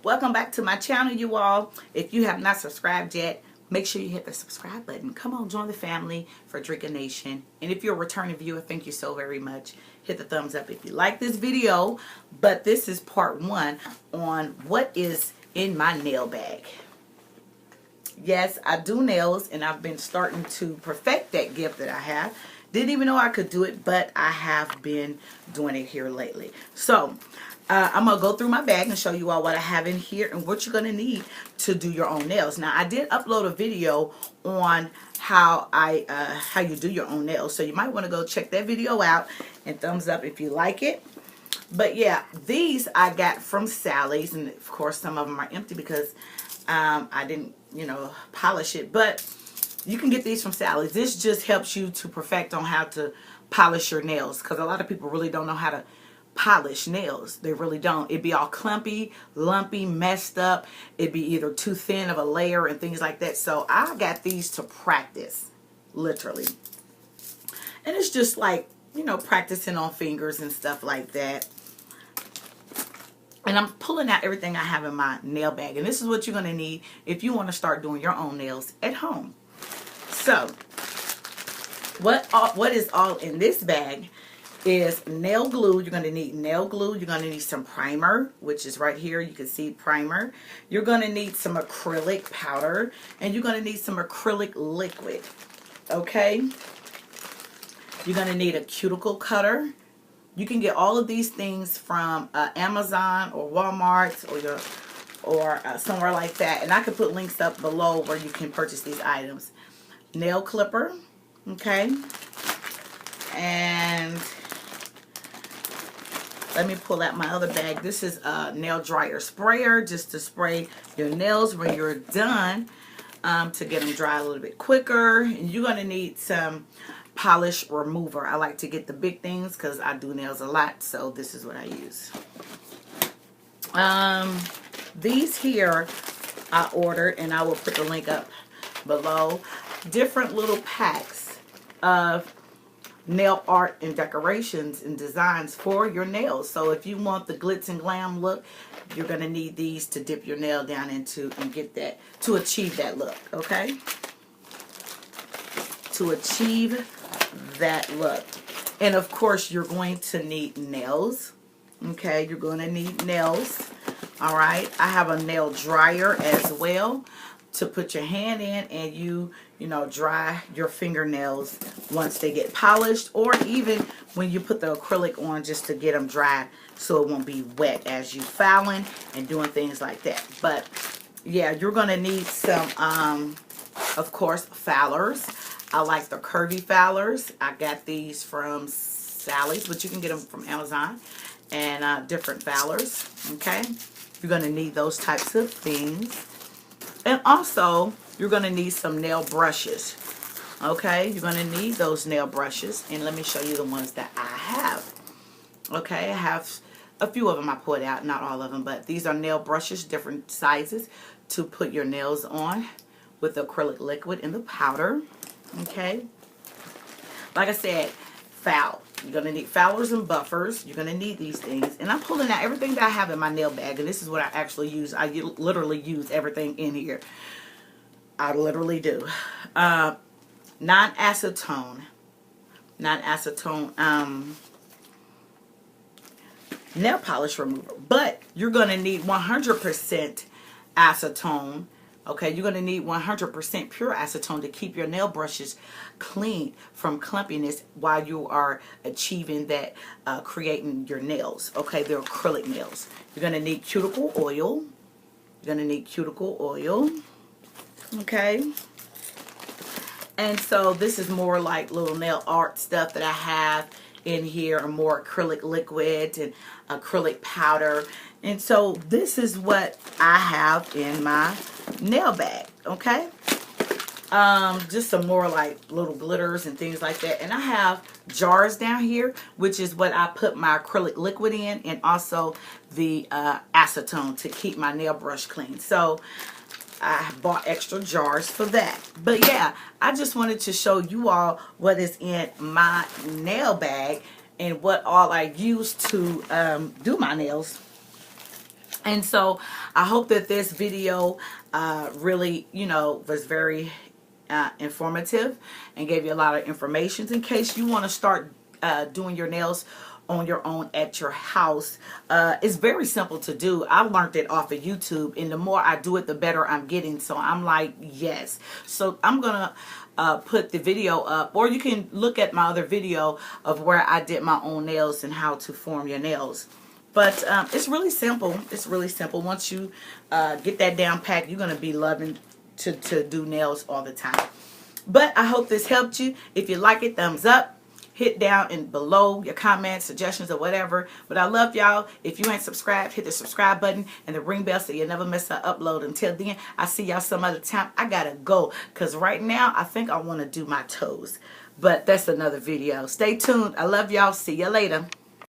Welcome back to my channel, you all. If you have not subscribed yet, make sure you hit the subscribe button. Come on, join the family for Drinker Nation. And if you're a returning viewer, thank you so very much. Hit the thumbs up if you like this video. But this is part 1 on what is in my nail bag. Yes, I do nails, and I've been starting to perfect that gift that I have. Didn't even know I could do it, but I have been doing it here lately. So I'm going to go through my bag and show you all what I have in here and what you're going to need to do your own nails. Now, I did upload a video on how you do your own nails, so you might want to go check that video out, and thumbs up if you like it. But yeah, these I got from Sally's, and of course some of them are empty because I didn't, polish it. But you can get these from Sally's. This just helps you to perfect on how to polish your nails, because a lot of people really don't know how to polish nails. They really don't. It'd be all clumpy, lumpy, messed up. It'd be either too thin of a layer and things like that. So I got these to practice, literally. And it's just like, practicing on fingers and stuff like that. And I'm pulling out everything I have in my nail bag. And this is what you're going to need if you want to start doing your own nails at home. So, what is all in this bag is nail glue. You're going to need nail glue. You're going to need some primer, which is right here. You can see primer. You're going to need some acrylic powder. And you're going to need some acrylic liquid. Okay? You're going to need a cuticle cutter. You can get all of these things from Amazon or Walmart or somewhere like that. And I can put links up below where you can purchase these items. Nail clipper, okay? And let me pull out my other bag. This is a nail dryer sprayer, just to spray your nails when you're done, to get them dry a little bit quicker. And you're going to need some polish remover. I like to get the big things because I do nails a lot, so this is what I use. These here I ordered, and I will put the link up below. Different little packs of nail art and decorations and designs for your nails. So if you want the glitz and glam look, you're going to need these to dip your nail down into and get that, to achieve that look, okay? To achieve that look. And of course you're going to need nails. Okay, you're going to need nails. All right, I have a nail dryer as well to put your hand in, and you dry your fingernails once they get polished, or even when you put the acrylic on, just to get them dry so it won't be wet as you filing and doing things like that. But yeah, you're going to need some of course filers. I like the curvy filers. I got these from Sally's, but you can get them from Amazon, and different filers. Okay, you're going to need those types of things. And also, you're going to need some nail brushes. Okay, you're going to need those nail brushes. And let me show you the ones that I have. Okay, I have a few of them I pulled out, not all of them, but these are nail brushes, different sizes, to put your nails on with the acrylic liquid and the powder. Okay, like I said, you're going to need filers and buffers. You're going to need these things. And I'm pulling out everything that I have in my nail bag. And this is what I actually use. I literally use everything in here. I literally do. Non-acetone nail polish remover. But you're going to need 100% acetone. Okay, you're going to need 100% pure acetone to keep your nail brushes clean from clumpiness while you are achieving that, creating your nails. Okay, they're acrylic nails. You're going to need cuticle oil. Okay. And so this is more like little nail art stuff that I have in here, or more acrylic liquid and acrylic powder. And so this is what I have in my nail bag. Okay, just some more like little glitters and things like that. And I have jars down here, which is what I put my acrylic liquid in, and also the acetone to keep my nail brush clean. So I bought extra jars for that. But yeah, I just wanted to show you all what is in my nail bag and what all I use to do my nails. And so I hope that this video really, was very informative and gave you a lot of information in case you want to start doing your nails on your own at your house. It's very simple to do. I learned it off of YouTube, and the more I do it, the better I'm getting. So I'm like, yes. So I'm gonna put the video up, or you can look at my other video of where I did my own nails and how to form your nails. But it's really simple. It's really simple. Once you get that down pat, you're going to be loving to do nails all the time. But I hope this helped you. If you like it, thumbs up. Hit down and below your comments, suggestions, or whatever. But I love y'all. If you ain't subscribed, hit the subscribe button and the ring bell so you never miss an upload. Until then, I'll see y'all some other time. I got to go because right now I think I want to do my toes. But that's another video. Stay tuned. I love y'all. See you later.